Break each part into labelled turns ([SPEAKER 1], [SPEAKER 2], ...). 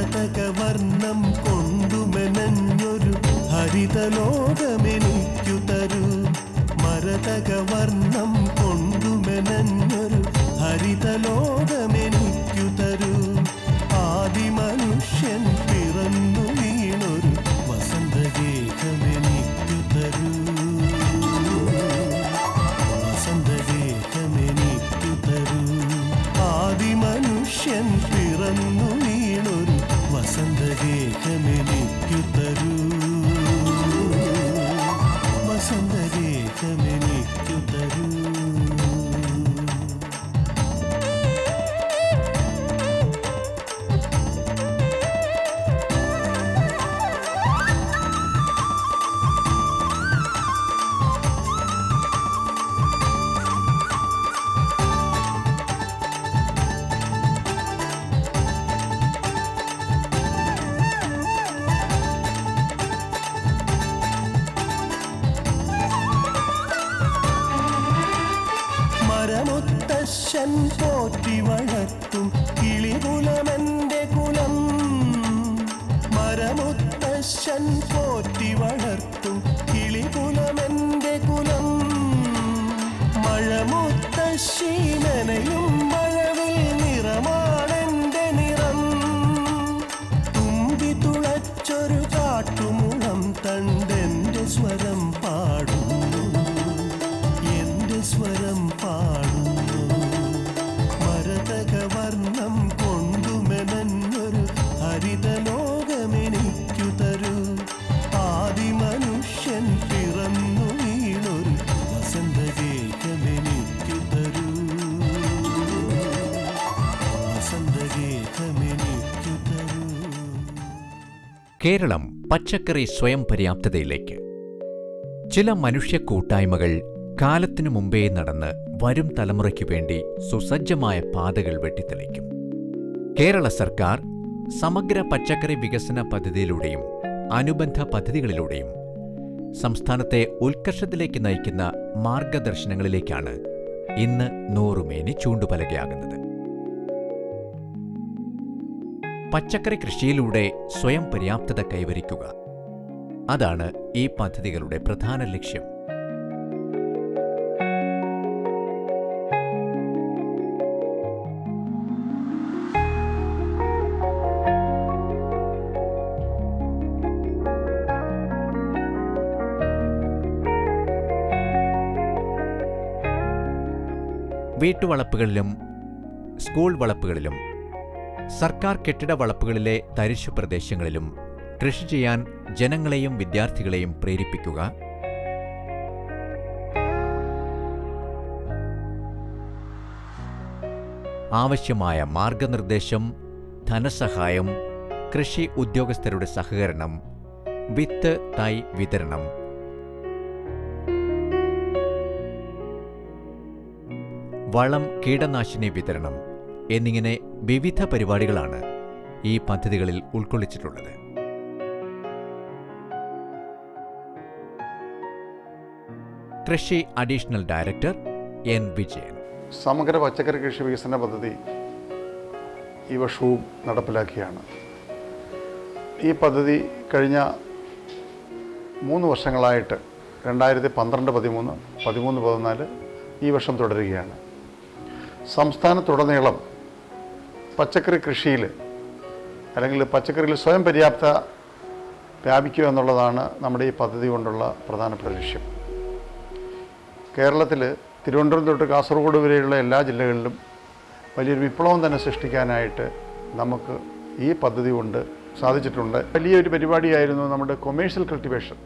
[SPEAKER 1] മരതകവർണം കൊണ്ടുമെനഞ്ഞൊരു ഹരിതലോകമെനിക്കു തരൂ. മരതകവർണം കൊണ്ടുമെനഞ്ഞൊരു ഹരിതലോകമെനിക്കു തരൂ. ആദിമനുഷ്യൻ പിറന്നു വീണൊരു വസന്തഗേഹമെനിക്കു തരൂ. വസന്തഗേഹമെനിക്കു തരൂ. ആദിമനുഷ്യൻ പിറന്നു വീണൊരു വസന്തഗേഹമെനിക്കു തരൂ. വസന്തഗേഹമെനിക്കു തരൂ. മരമുത്തശ്ശൻ പോറ്റി വളർത്തും കിളികുലമെന്റെ കുലം. മരമുത്തശ്ശൻ പോറ്റി വളർത്തും കിളികുലമെന്റെ കുലം. മഴമുത്തശ്ശി നനയും മഴവിൽ നിറമാണെന്റെ നിറം. തുമ്പി തുളച്ചൊരു കാട്ടുമുളം തണ്ടെന്റെ സ്വരം പാടുന്നു. എന്റെ സ്വരം പാടുന്നു. മരതകവർണം കൊണ്ടുമെനഞ്ഞൊരു ഹരിതലോകമെനിക്കു തരൂ. ആദിമനുഷ്യൻ പിറന്നു വീണൊരു വസന്തഗേഹമെനിക്കു തരൂ. വസന്തഗേഹമെനിക്കു തരൂ.
[SPEAKER 2] കേരളം പച്ചക്കറി സ്വയം പര്യാപ്തതയിലേക്ക്. ചില മനുഷ്യ കൂട്ടായ്മകൾ കാലത്തിനു മുമ്പേ നടന്ന് വരും തലമുറയ്ക്കു വേണ്ടി സുസജ്ജമായ പാതകൾ വെട്ടിത്തെളിക്കും. കേരള സർക്കാർ സമഗ്ര പച്ചക്കറി വികസന പദ്ധതിയിലൂടെയും അനുബന്ധ പദ്ധതികളിലൂടെയും സംസ്ഥാനത്തെ ഉത്കർഷത്തിലേക്ക് നയിക്കുന്ന മാർഗദർശനങ്ങളിലേക്കാണ് ഇന്ന് നൂറുമേനി ചൂണ്ടുപലകയാകുന്നത്. പച്ചക്കറി കൃഷിയിലൂടെ സ്വയം പര്യാപ്തത കൈവരിക്കുക, അതാണ് ഈ പദ്ധതികളുടെ പ്രധാന ലക്ഷ്യം. വീട്ടുവളപ്പുകളിലും സ്കൂൾ വളപ്പുകളിലും സർക്കാർ കെട്ടിട വളപ്പുകളിലെ തരിശു പ്രദേശങ്ങളിലും കൃഷി ചെയ്യാൻ ജനങ്ങളെയും വിദ്യാർത്ഥികളെയും പ്രേരിപ്പിക്കുക, ആവശ്യമായ മാർഗനിർദ്ദേശം, ധനസഹായം, കൃഷി ഉദ്യോഗസ്ഥരുടെ സഹകരണം, വിത്ത് തൈ വിതരണം, വളം കീടനാശിനി വിതരണം എന്നിങ്ങനെ വിവിധ പരിപാടികളാണ് ഈ പദ്ധതികളിൽ ഉൾക്കൊള്ളിച്ചിട്ടുള്ളത്. കൃഷി അഡീഷണൽ ഡയറക്ടർ എൻ വിജയൻ.
[SPEAKER 3] സമഗ്ര പച്ചക്കറി കൃഷി വികസന പദ്ധതി ഈ വർഷവും നടപ്പിലാക്കിയാണ്. ഈ പദ്ധതി കഴിഞ്ഞ 3 വർഷങ്ങളായിട്ട് 2012, 13, 13, 14 ഈ വർഷം തുടരുകയാണ്. സംസ്ഥാനത്തുടനീളം പച്ചക്കറി കൃഷിയിൽ അല്ലെങ്കിൽ പച്ചക്കറിയിൽ സ്വയം പര്യാപ്ത വ്യാപിക്കുക എന്നുള്ളതാണ് നമ്മുടെ ഈ പദ്ധതി കൊണ്ടുള്ള പ്രധാനപ്പെട്ട ലക്ഷ്യം. കേരളത്തിൽ തിരുവനന്തപുരം തൊട്ട് കാസർഗോഡ് വരെയുള്ള എല്ലാ ജില്ലകളിലും വലിയൊരു വിപ്ലവം തന്നെ സൃഷ്ടിക്കാനായിട്ട് നമുക്ക് ഈ പദ്ധതി കൊണ്ട് സാധിച്ചിട്ടുണ്ട്. വലിയൊരു പരിപാടിയായിരുന്നു നമ്മുടെ കൊമേഴ്ഷ്യൽ കൾട്ടിവേഷൻ,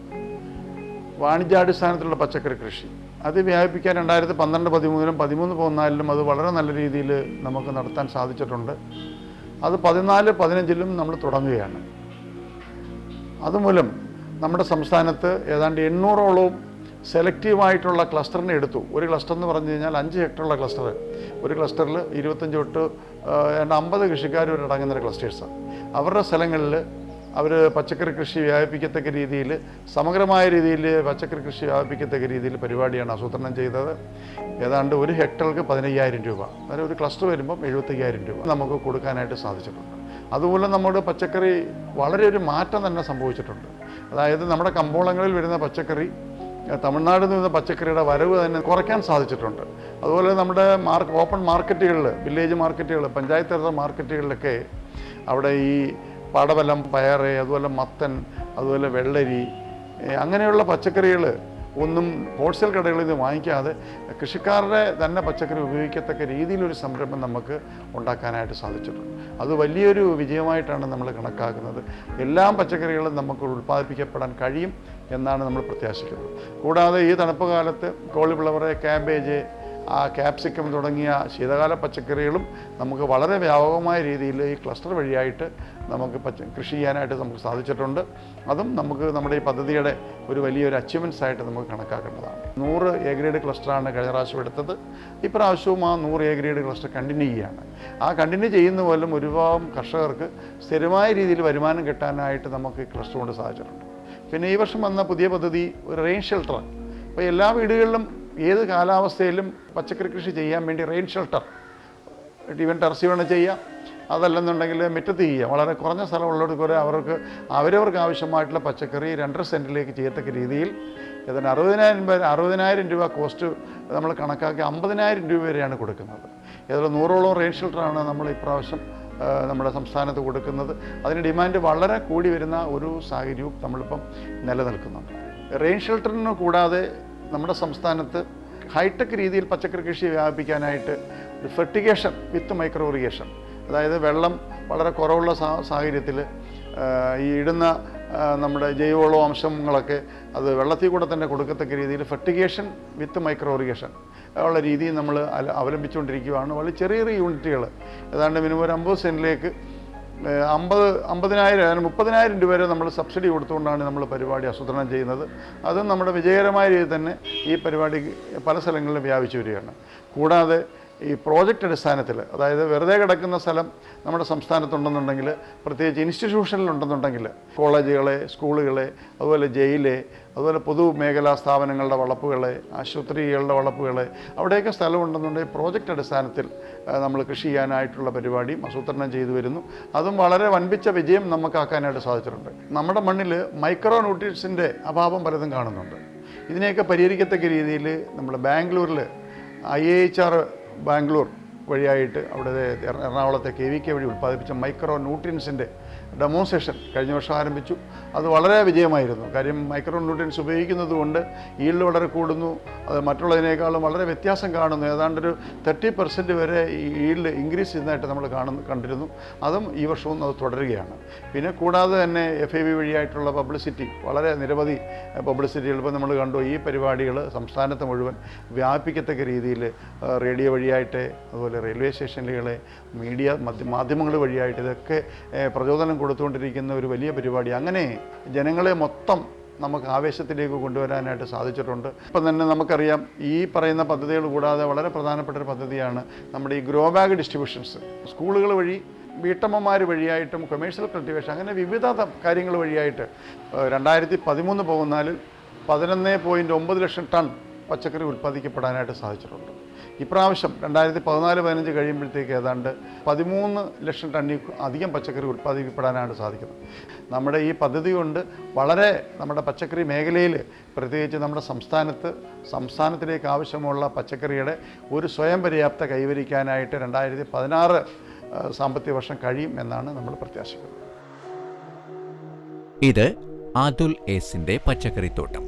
[SPEAKER 3] വാണിജ്യാടിസ്ഥാനത്തിലുള്ള പച്ചക്കറി കൃഷി. അത് വ്യാപിപ്പിക്കാൻ 2012, 13, 13, 14 അത് വളരെ നല്ല രീതിയിൽ നമുക്ക് നടത്താൻ സാധിച്ചിട്ടുണ്ട്. അത് 14, 15 നമ്മൾ തുടങ്ങുകയാണ്. അതുമൂലം നമ്മുടെ സംസ്ഥാനത്ത് ഏതാണ്ട് 800ഓളം സെലക്റ്റീവായിട്ടുള്ള ക്ലസ്റ്ററിനെ എടുത്തു. ഒരു ക്ലസ്റ്റർ എന്ന് പറഞ്ഞു കഴിഞ്ഞാൽ 5 ഹെക്ടറുള്ള ക്ലസ്റ്റർ. ഒരു ക്ലസ്റ്ററിൽ 25 തൊട്ട് 50 കൃഷിക്കാർ വരെ അടങ്ങുന്ന ക്ലസ്റ്റേഴ്സാണ്. അവരുടെ സ്ഥലങ്ങളിൽ അവർ പച്ചക്കറി കൃഷി വ്യാപിപ്പിക്കത്തക്ക രീതിയിൽ, സമഗ്രമായ രീതിയിൽ പച്ചക്കറി കൃഷി വ്യാപിപ്പിക്കത്തക്ക രീതിയിൽ പരിപാടിയാണ് ആസൂത്രണം ചെയ്തത്. ഏതാണ്ട് 1 ഹെക്ടർക്ക് 15,000 രൂപ, അതായത് ഒരു ക്ലസ്റ്റർ വരുമ്പം 75,000 രൂപ നമുക്ക് കൊടുക്കാനായിട്ട് സാധിച്ചിട്ടുണ്ട്. അതുപോലെ നമ്മുടെ പച്ചക്കറി വളരെ ഒരു മാറ്റം തന്നെ സംഭവിച്ചിട്ടുണ്ട്. അതായത് നമ്മുടെ കമ്പോളങ്ങളിൽ വരുന്ന പച്ചക്കറി, തമിഴ്നാട്ടിൽ നിന്ന് വരുന്ന പച്ചക്കറിയുടെ വരവ് തന്നെ കുറയ്ക്കാൻ സാധിച്ചിട്ടുണ്ട്. അതുപോലെ നമ്മുടെ ഓപ്പൺ മാർക്കറ്റുകളിൽ, വില്ലേജ് മാർക്കറ്റുകൾ, പഞ്ചായത്ത് തല മാർക്കറ്റുകളിലൊക്കെ അവിടെ ഈ പടവലം, പയറ്, അതുപോലെ മത്തൻ, അതുപോലെ വെള്ളരി, അങ്ങനെയുള്ള പച്ചക്കറികൾ ഒന്നും ഹോൾസെയിൽ കടകളിൽ നിന്ന് വാങ്ങിക്കാതെ കൃഷിക്കാരുടെ തന്നെ പച്ചക്കറി ഉപയോഗിക്കത്തക്ക രീതിയിലൊരു സംരംഭം നമുക്ക് ഉണ്ടാക്കാനായിട്ട് സാധിച്ചിട്ടുണ്ട്. അത് വലിയൊരു വിജയമായിട്ടാണ് നമ്മൾ കണക്കാക്കുന്നത്. എല്ലാ പച്ചക്കറികളും നമുക്ക് ഉൽപ്പാദിപ്പിക്കപ്പെടാൻ കഴിയും എന്നാണ് നമ്മൾ പ്രത്യാശിക്കുന്നത്. കൂടാതെ ഈ തണുപ്പ് കാലത്ത് കോളിഫ്ലവർ, ക്യാബേജ്, ക്യാപ്സിക്കം തുടങ്ങിയ ശീതകാല പച്ചക്കറികളും നമുക്ക് വളരെ വ്യാപകമായ രീതിയിൽ ഈ ക്ലസ്റ്റർ വഴിയായിട്ട് നമുക്ക് കൃഷി ചെയ്യാനായിട്ട് നമുക്ക് സാധിച്ചിട്ടുണ്ട്. അതും നമുക്ക് നമ്മുടെ ഈ പദ്ധതിയുടെ ഒരു വലിയൊരു അച്ചീവ്മെൻറ്റ്സ് ആയിട്ട് നമുക്ക് കണക്കാക്കേണ്ടതാണ്. 100 എ ഗ്രേഡ് ക്ലസ്റ്ററാണ് കഴിഞ്ഞ പ്രാവശ്യം എടുത്തത്. ഇപ്രാവശ്യവും ആ 100 എ ഗ്രേഡ് ക്ലസ്റ്റർ കണ്ടിന്യൂ ചെയ്യുകയാണ്. ആ കണ്ടിന്യൂ ചെയ്യുന്ന പോലും ഒരുപാട് കർഷകർക്ക് സ്ഥിരമായ രീതിയിൽ വരുമാനം കിട്ടാനായിട്ട് നമുക്ക് ഈ ക്ലസ്റ്റർ കൊണ്ട് സാധിച്ചിട്ടുണ്ട്. പിന്നെ ഈ വർഷം വന്ന പുതിയ പദ്ധതി ഒരു റെയിൻ ഷെൽട്ടർ. അപ്പോൾ എല്ലാ വീടുകളിലും ഏത് കാലാവസ്ഥയിലും പച്ചക്കറി കൃഷി ചെയ്യാൻ വേണ്ടി റെയിൻ ഷെൽട്ടർ, ഈവൻ ടെറസ് വേണം ചെയ്യാം, അതല്ലെന്നുണ്ടെങ്കിൽ മുറ്റത്ത് ചെയ്യാം. വളരെ കുറഞ്ഞ സ്ഥലമുള്ളവർക്ക് വരെ അവരവർക്ക് ആവശ്യമായിട്ടുള്ള പച്ചക്കറി 2.5 സെൻറ്റിലേക്ക് ചെയ്യത്തക്ക രീതിയിൽ ഇതിന് 60,000 രൂപ കോസ്റ്റ് നമ്മൾ കണക്കാക്കി 50,000 രൂപ വരെയാണ് കൊടുക്കുന്നത്. ഇതിൽ 100ഓളം റെയിൻ ഷെൽട്ടറാണ് നമ്മൾ ഇപ്രാവശ്യം നമ്മുടെ സംസ്ഥാനത്ത് കൊടുക്കുന്നത്. അതിന് ഡിമാൻഡ് വളരെ കൂടി വരുന്ന ഒരു സാഹചര്യവും നമ്മളിപ്പം നിലനിൽക്കുന്നുണ്ട്. റെയിൻ ഷെൽട്ടറിന് കൂടാതെ നമ്മുടെ സംസ്ഥാനത്ത് ഹൈടെക് രീതിയിൽ പച്ചക്കറി കൃഷി വ്യാപിപ്പിക്കാനായിട്ട് ഒരു ഫെർട്ടിഗേഷൻ വിത്ത് മൈക്രോ ഇറിഗേഷൻ, അതായത് വെള്ളം വളരെ കുറവുള്ള സാഹചര്യത്തിൽ ഈ ഇടുന്ന നമ്മുടെ ജൈവവള അംശങ്ങളൊക്കെ അത് വെള്ളത്തിൽ കൂടെ തന്നെ കൊടുക്കത്തക്ക രീതിയിൽ ഫെർട്ടിഗേഷൻ വിത്ത് മൈക്രോ ഇറിഗേഷൻ ഉള്ള രീതി നമ്മൾ അവലംബിച്ചുകൊണ്ടിരിക്കുകയാണ്. വളരെ ചെറിയ ചെറിയ യൂണിറ്റുകൾ, ഏതാണ്ട് മിനിമം ഒരു 50 സെൻറ്റിലേക്ക് 30,000 രൂപ വരെ നമ്മൾ സബ്സിഡി കൊടുത്തുകൊണ്ടാണ് നമ്മൾ പരിപാടി ആസൂത്രണം ചെയ്യുന്നത്. അതും നമ്മുടെ വിജയകരമായ രീതിയിൽ തന്നെ ഈ പരിപാടി പല സ്ഥലങ്ങളിലും വ്യാപിച്ചു വരികയാണ്. കൂടാതെ ഈ പ്രോജക്റ്റ് അടിസ്ഥാനത്തിൽ, അതായത് വെറുതെ കിടക്കുന്ന സ്ഥലം നമ്മുടെ സംസ്ഥാനത്തുണ്ടെന്നുണ്ടെങ്കിൽ, പ്രത്യേകിച്ച് ഇൻസ്റ്റിറ്റ്യൂഷനിലുണ്ടെന്നുണ്ടെങ്കിൽ, കോളേജുകളെ, സ്കൂളുകളെ, അതുപോലെ ജയിലെ, അതുപോലെ പൊതുമേഖലാ സ്ഥാപനങ്ങളുടെ വളപ്പുകളെ, ആശുപത്രികളുടെ വളപ്പുകളെ, അവിടെയൊക്കെ സ്ഥലമുണ്ടെന്നുണ്ടെങ്കിൽ പ്രോജക്റ്റ് അടിസ്ഥാനത്തിൽ നമ്മൾ കൃഷി ചെയ്യാനായിട്ടുള്ള പരിപാടിയും ആസൂത്രണം ചെയ്തു വരുന്നു. അതും വളരെ വൻപിച്ച വിജയം നമുക്കാക്കാനായിട്ട് സാധിച്ചിട്ടുണ്ട്. നമ്മുടെ മണ്ണിൽ മൈക്രോ ന്യൂട്രിയൻസിൻ്റെ അഭാവം പലതും കാണുന്നുണ്ട്. ഇതിനെയൊക്കെ പരിഹരിക്കത്തക്ക രീതിയിൽ നമ്മൾ ബാംഗ്ലൂരിൽ IIHR ബാംഗ്ലൂർ വഴിയായിട്ട് അവിടെ എറണാകുളത്തെ KVK വഴി ഉൽപ്പാദിപ്പിച്ച മൈക്രോ ന്യൂട്രിയൻസിൻ്റെ ഡെമോൺസ്ട്രേഷൻ കഴിഞ്ഞ വർഷം ആരംഭിച്ചു. അത് വളരെ വിജയമായിരുന്നു. കാര്യം മൈക്രോ ന്യൂട്രിയൻസ് ഉപയോഗിക്കുന്നത് കൊണ്ട് ഈൽഡ് വളരെ കൂടുന്നു. അത് മറ്റുള്ളതിനേക്കാളും വളരെ വ്യത്യാസം കാണുന്നു. ഏതാണ്ടൊരു 30% വരെ ഈ ഈൽഡ് ഇൻക്രീസ് ചെയ്യുന്നതായിട്ട് നമ്മൾ കണ്ടിരുന്നു. അതും ഈ വർഷവും അത് തുടരുകയാണ്. പിന്നെ കൂടാതെ തന്നെ FAB വഴിയായിട്ടുള്ള പബ്ലിസിറ്റി, വളരെ നിരവധി പബ്ലിസിറ്റികൾ ഇപ്പോൾ നമ്മൾ കണ്ടു. ഈ പരിപാടികൾ സംസ്ഥാനത്ത് മുഴുവൻ വ്യാപിക്കത്തക്ക രീതിയിൽ റേഡിയോ വഴിയായിട്ട്, അതുപോലെ റെയിൽവേ സ്റ്റേഷനുകളെ, മീഡിയ മാധ്യമങ്ങൾ വഴിയായിട്ട് ഇതൊക്കെ പ്രചോദനം കൊടുത്തുകൊണ്ടിരിക്കുന്ന ഒരു വലിയ പരിപാടി. അങ്ങനെ ജനങ്ങളെ മൊത്തം നമുക്ക് ആവേശത്തിലേക്ക് കൊണ്ടുവരാനായിട്ട് സാധിച്ചിട്ടുണ്ട്. ഇപ്പം തന്നെ നമുക്കറിയാം, ഈ പറയുന്ന പദ്ധതികൾ കൂടാതെ വളരെ പ്രധാനപ്പെട്ട ഒരു പദ്ധതിയാണ് നമ്മുടെ ഈ ഗ്രോ ബാഗ് ഡിസ്ട്രിബ്യൂഷൻസ്. സ്കൂളുകൾ വഴി, വീട്ടമ്മമാർ വഴിയായിട്ടും, കൊമേഴ്ഷ്യൽ കൾട്ടിവേഷൻ, അങ്ങനെ വിവിധ കാര്യങ്ങൾ വഴിയായിട്ട് 2013-14 11.9 ലക്ഷം ടൺ പച്ചക്കറി ഉൽപ്പാദിക്കപ്പെടാനായിട്ട് സാധിച്ചിട്ടുണ്ട്. ഇപ്രാവശ്യം 2014-15 കഴിയുമ്പോഴത്തേക്ക് ഏതാണ്ട് 13 ലക്ഷം ടണ്ണിൽ അധികം പച്ചക്കറി ഉൽപ്പാദിക്കപ്പെടാനാണ് സാധിക്കുന്നത്. നമ്മുടെ ഈ പദ്ധതി കൊണ്ട് വളരെ നമ്മുടെ പച്ചക്കറി മേഖലയിൽ, പ്രത്യേകിച്ച് നമ്മുടെ സംസ്ഥാനത്തിലേക്ക് ആവശ്യമുള്ള പച്ചക്കറിയുടെ ഒരു സ്വയം പര്യാപ്ത കൈവരിക്കാനായിട്ട് 2016 സാമ്പത്തിക വർഷം കഴിയും എന്നാണ് നമ്മൾ പ്രത്യാശിക്കുന്നത്.
[SPEAKER 2] ഇത് അതുൽ എസിന്റെ പച്ചക്കറിത്തോട്ടം.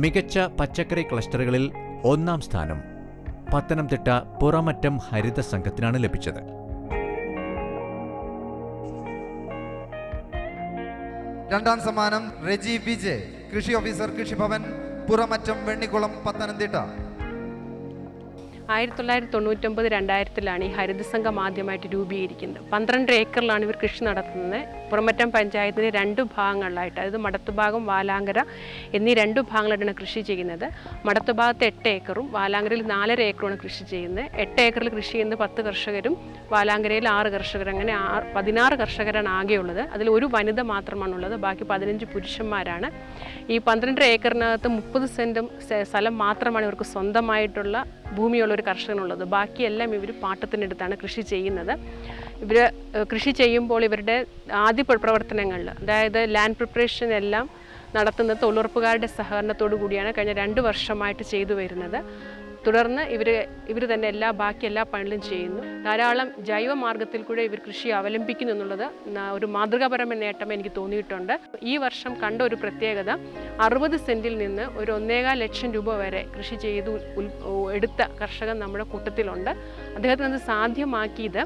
[SPEAKER 2] മികച്ച പച്ചക്കറി ക്ലസ്റ്ററുകളിൽ 1-ാം സ്ഥാനം പത്തനംതിട്ട പുറമറ്റം ഹരിത സംഘത്തിനാണ് ലഭിച്ചത്.
[SPEAKER 4] രണ്ടാം സമ്മാനം റെജി വിജയ്, കൃഷി ഓഫീസർ, കൃഷിഭവൻ, പുറമറ്റം, വെണ്ണിക്കുളം, പത്തനംതിട്ട.
[SPEAKER 5] 1999-2000 ഈ ഹരിതസംഘം ആദ്യമായിട്ട് രൂപീകരിക്കുന്നത്. 12 ഏക്കറിലാണ് ഇവർ കൃഷി നടത്തുന്നത്. പുറമറ്റം പഞ്ചായത്തിൻ്റെ 2 ഭാഗങ്ങളിലായിട്ട്, അതായത് മടത്തുഭാഗം, വാലാങ്കര എന്നീ 2 ഭാഗങ്ങളിലാണ് കൃഷി ചെയ്യുന്നത്. മടത്തുഭാഗത്ത് 8 ഏക്കറും വാലാങ്കരയിൽ 4.5 ഏക്കറുമാണ് കൃഷി ചെയ്യുന്നത്. 8 ഏക്കറിൽ കൃഷി ചെയ്യുന്നത് 10 കർഷകരും വാലാങ്കരയിൽ 6 കർഷകർ, അങ്ങനെ 16 കർഷകരാണ് ആകെയുള്ളത്. അതിൽ ഒരു വനിത മാത്രമാണുള്ളത്, ബാക്കി 15 പുരുഷന്മാരാണ്. ഈ 12 ഏക്കറിനകത്ത് 30 സെൻറ്റും സ്ഥലം മാത്രമാണ് ഇവർക്ക് സ്വന്തമായിട്ടുള്ള ഭൂമിയുള്ള ഒരു കർഷകനുള്ളത്. ബാക്കിയെല്ലാം ഇവർ പാട്ടത്തിനടുത്താണ് കൃഷി ചെയ്യുന്നത്. ഇവർ കൃഷി ചെയ്യുമ്പോൾ ഇവരുടെ ആദ്യ പ്രവർത്തനങ്ങളിൽ, അതായത് ലാൻഡ് പ്രിപ്പറേഷൻ എല്ലാം നടത്തുന്നത് തൊഴിലുറപ്പുകാരുടെ സഹകരണത്തോടു കൂടിയാണ് കഴിഞ്ഞ 2 വർഷമായിട്ട് ചെയ്തു വരുന്നത്. തുടർന്ന് ഇവർ തന്നെ ബാക്കി എല്ലാ പണികളും ചെയ്യുന്നു. ധാരാളം ജൈവ മാർഗത്തിൽ കൂടെ ഇവർ കൃഷി അവലംബിക്കുന്നു എന്നുള്ളത് ഒരു മാതൃകാപരമായ നേട്ടം എനിക്ക് തോന്നിയിട്ടുണ്ട്. ഈ വർഷം കണ്ട ഒരു പ്രത്യേകത, 60 സെൻറ്റിൽ നിന്ന് ഒരു 1.25 ലക്ഷം രൂപ വരെ കൃഷി ചെയ്തു എടുത്ത കർഷകൻ നമ്മുടെ കൂട്ടത്തിലുണ്ട്. അദ്ദേഹത്തിന് അത് സാധ്യമാക്കിയത്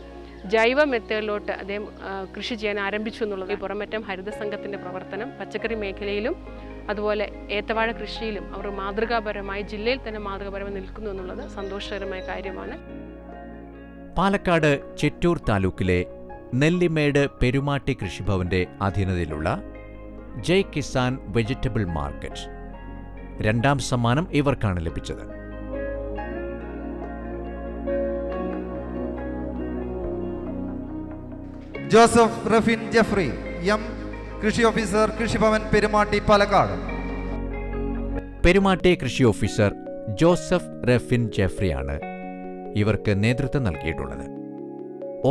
[SPEAKER 5] ജൈവ മെത്തേഡിലോട്ട് അദ്ദേഹം കൃഷി ചെയ്യാൻ ആരംഭിച്ചു എന്നുള്ളത്. ഈ പുറമറ്റം ഹരിതസംഘത്തിൻ്റെ പ്രവർത്തനം പച്ചക്കറി മേഖലയിലും അതുപോലെ ഏത്തവാഴ കൃഷിയിലും അവർ മാതൃകാപരമായി, ജില്ലയിൽ തന്നെ മാതൃകാപരമായി നിൽക്കുന്നു എന്നുള്ളത് സന്തോഷകരമായ കാര്യമാണ്.
[SPEAKER 2] പാലക്കാട് ചിറ്റൂർ താലൂക്കിലെ നെല്ലിമേട് പെരുമാട്ടി കൃഷിഭവന്റെ അധീനതയിലുള്ള ജയ് കിസാൻ വെജിറ്റബിൾ മാർക്കറ്റ് 2ാം സമ്മാനം ഇവർക്കാണ് ലഭിച്ചത്.
[SPEAKER 4] ജോസഫ് റഫീൻ ജെഫ്രി എം, കൃഷി ഓഫീസർ, കൃഷിഭവൻ, പെരുമാട്ടി, പാലക്കാട്.
[SPEAKER 2] പെരുമാട്ടി കൃഷി ഓഫീസർ ജോസഫ് റഫിൻ ജെഫ്രിയാണ് ഇവർക്ക് നേതൃത്വം നൽകിയിട്ടുള്ളത്.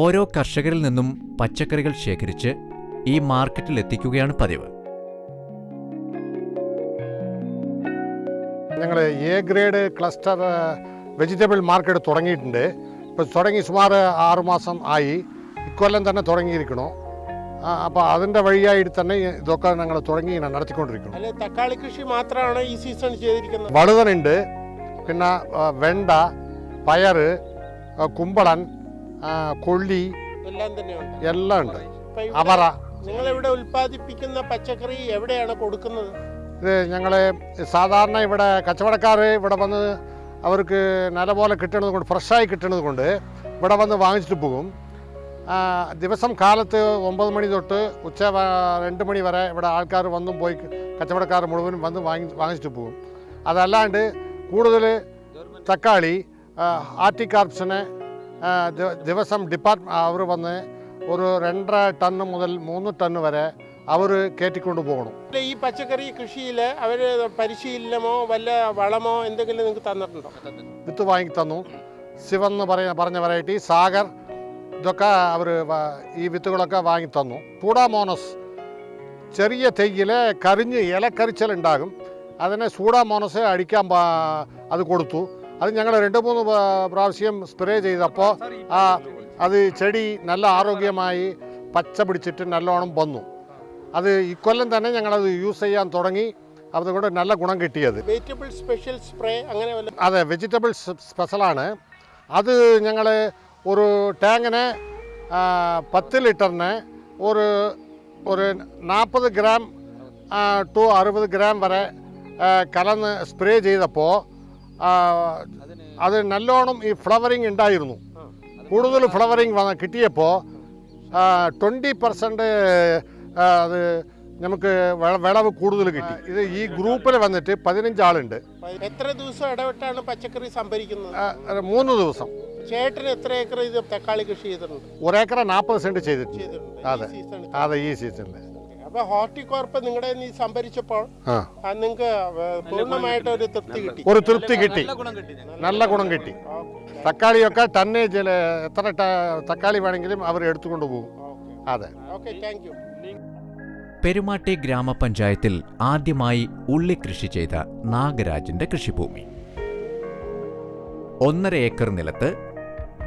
[SPEAKER 2] ഓരോ കർഷകരിൽ നിന്നും പച്ചക്കറികൾ ശേഖരിച്ച് ഈ മാർക്കറ്റിൽ എത്തിക്കുകയാണ് പതിവ്.
[SPEAKER 6] ഞങ്ങൾ A grade cluster vegetable market തുടങ്ങിയിട്ടുണ്ട്. ഇപ്പോൾ തുടങ്ങി സുമാർ 6 മാസം ആയി. ഇക്കൊല്ലം തന്നെ തുടങ്ങിയിരിക്കണോ. അപ്പോൾ അതിൻ്റെ വഴിയായിട്ട് തന്നെ ഇതൊക്കെ ഞങ്ങൾ തുടങ്ങി നടത്തിക്കൊണ്ടിരിക്കണം.
[SPEAKER 7] തക്കാളി കൃഷി മാത്രമാണ് ഈ സീസൺ ചെയ്തിരിക്കുന്നത്.
[SPEAKER 6] വഴുതനുണ്ട്, പിന്നെ വെണ്ട, പയറ്, കുമ്പളൻ, കൊള്ളി എല്ലാം ഉണ്ട്. അവറ.
[SPEAKER 7] നിങ്ങളിവിടെ ഉൽപ്പാദിപ്പിക്കുന്ന പച്ചക്കറി എവിടെയാണ് കൊടുക്കുന്നത്?
[SPEAKER 6] ഇത് ഞങ്ങൾ സാധാരണ ഇവിടെ കച്ചവടക്കാർ ഇവിടെ വന്ന് അവർക്ക് നല്ലപോലെ കിട്ടുന്നത് കൊണ്ട്, ഫ്രഷായി കിട്ടുന്നത് കൊണ്ട് ഇവിടെ വന്ന് വാങ്ങിച്ചിട്ട് പോകും. ദിവസം കാലത്ത് 9 മണി തൊട്ട് ഉച്ച 2 മണി വരെ ഇവിടെ ആൾക്കാർ വന്നും പോയി, കച്ചവടക്കാർ മുഴുവനും വന്ന് വാങ്ങിച്ചിട്ട് പോകും. അതല്ലാണ്ട് കൂടുതൽ തക്കാളി ആർട്ടികാർപ്സിന് ദിവസം അവർ വന്ന് ഒരു 2.5 ടണ്ണ് മുതൽ 3 ടണ്ണ് വരെ അവർ കയറ്റിക്കൊണ്ട് പോകണം.
[SPEAKER 7] ഈ പച്ചക്കറി കൃഷിയിൽ അവർ പരിശീലനമോ വല്ല വളമോ എന്തെങ്കിലും നിങ്ങൾക്ക് തന്നിട്ടുണ്ടോ?
[SPEAKER 6] വിത്ത് വാങ്ങി തന്നു. ശിവെന്ന് പറഞ്ഞ വെറൈറ്റി, സാഗർ, ഇതൊക്കെ അവർ ഈ വിത്തുകളൊക്കെ വാങ്ങി തന്നു. സൂഡാമോണസ്, ചെറിയ തെയ്യിൽ ഇലക്കരിച്ചലുണ്ടാകും, അതിനെ സൂഡാമോണസ് അടിക്കാൻ അത് കൊടുത്തു. അത് ഞങ്ങൾ 2-3 പ്രാവശ്യം സ്പ്രേ ചെയ്തപ്പോൾ അത് ചെടി നല്ല ആരോഗ്യമായി പച്ച പിടിച്ചിട്ട് നല്ലോണം വന്നു. അത് ഇക്കൊല്ലം തന്നെ ഞങ്ങളത് യൂസ് ചെയ്യാൻ തുടങ്ങി. അതുകൊണ്ട് നല്ല ഗുണം കിട്ടിയത്.
[SPEAKER 7] വെജിറ്റബിൾ സ്പെഷ്യൽ സ്പ്രേ അങ്ങനെ
[SPEAKER 6] അതെ, വെജിറ്റബിൾ സ്പെഷ്യലാണ്. അത് ഞങ്ങൾ ഒരു ടാങ്കിന് 10 ലിറ്ററിന് ഒരു 40 ഗ്രാം ടു 60 ഗ്രാം വരെ കലർന്ന് സ്പ്രേ ചെയ്തപ്പോൾ അത് നല്ലോണം ഈ ഫ്ലവറിങ് ഉണ്ടായിരുന്നു. കൂടുതൽ ഫ്ലവറിങ് കിട്ടിയപ്പോൾ 20% അത് നമുക്ക് വിളവ് കൂടുതൽ കിട്ടി. ഇത് ഈ ഗ്രൂപ്പിൽ വന്നിട്ട് 15 ആളുണ്ട്.
[SPEAKER 7] എത്ര ദിവസം ഇടവിട്ടാണ് പച്ചക്കറി സംഭരിക്കുന്നത്?
[SPEAKER 6] 3 ദിവസം.
[SPEAKER 7] ചേട്ടന് എത്ര ഏക്കർ ഇത് തക്കാളി കൃഷി ചെയ്തിട്ടുണ്ട്?
[SPEAKER 6] 1 ഏക്കർ 40 സെന്റ് ചെയ്തിട്ടുണ്ട്. അതെ, ഈ സീസണിൽ.
[SPEAKER 7] അപ്പൊ ഹോർട്ടികോർപ്പ് നിങ്ങളുടെ സംഭരിച്ചപ്പോൾ നിങ്ങൾക്ക് പൂർണ്ണമായിട്ട് ഒരു തൃപ്തി കിട്ടി.
[SPEAKER 6] നല്ല ഗുണം കിട്ടി. തക്കാളിയൊക്കെ ടന്നേജിൽ എത്ര തക്കാളി വേണമെങ്കിലും അവർ എടുത്തുകൊണ്ട് പോകും. അതെ.
[SPEAKER 7] Okay, thank you.
[SPEAKER 2] പെരുമാട്ടി ഗ്രാമപഞ്ചായത്തിൽ ആദ്യമായി ഉള്ളി കൃഷി ചെയ്ത നാഗരാജിന്റെ കൃഷിഭൂമി. 1.5 ഏക്കർ നിലത്ത്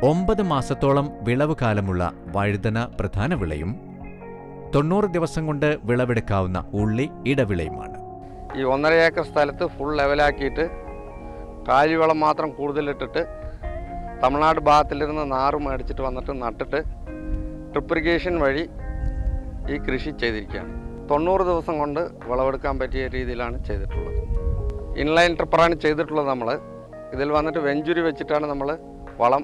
[SPEAKER 2] 9 മാസത്തോളം വിളവ് കാലമുള്ള വഴുതന പ്രധാന വിളയും 90 ദിവസം കൊണ്ട് വിളവെടുക്കാവുന്ന ഉള്ളി ഇടവിളയുമാണ്.
[SPEAKER 8] ഈ 1.5 ഏക്കർ സ്ഥലത്ത് ഫുൾ ലെവലാക്കിയിട്ട് കാലിവളം മാത്രം കൂടുതലിട്ടിട്ട് തമിഴ്നാട് ഭാഗത്തിലിരുന്ന് നാറ് മേടിച്ചിട്ട് വന്നിട്ട് നട്ടിട്ട് ഡ്രിപ്പ് ഇറിഗേഷൻ വഴി ഈ കൃഷി ചെയ്തിരിക്കുകയാണ്. 90 ദിവസം കൊണ്ട് വിളവെടുക്കാൻ പറ്റിയ രീതിയിലാണ് ചെയ്തിട്ടുള്ളത്. ഇൻലൈൻ ട്രിപ്പറാണ് ചെയ്തിട്ടുള്ളത്. നമ്മൾ ഇതിൽ വന്നിട്ട് വെഞ്ചുരി വെച്ചിട്ടാണ് നമ്മൾ വളം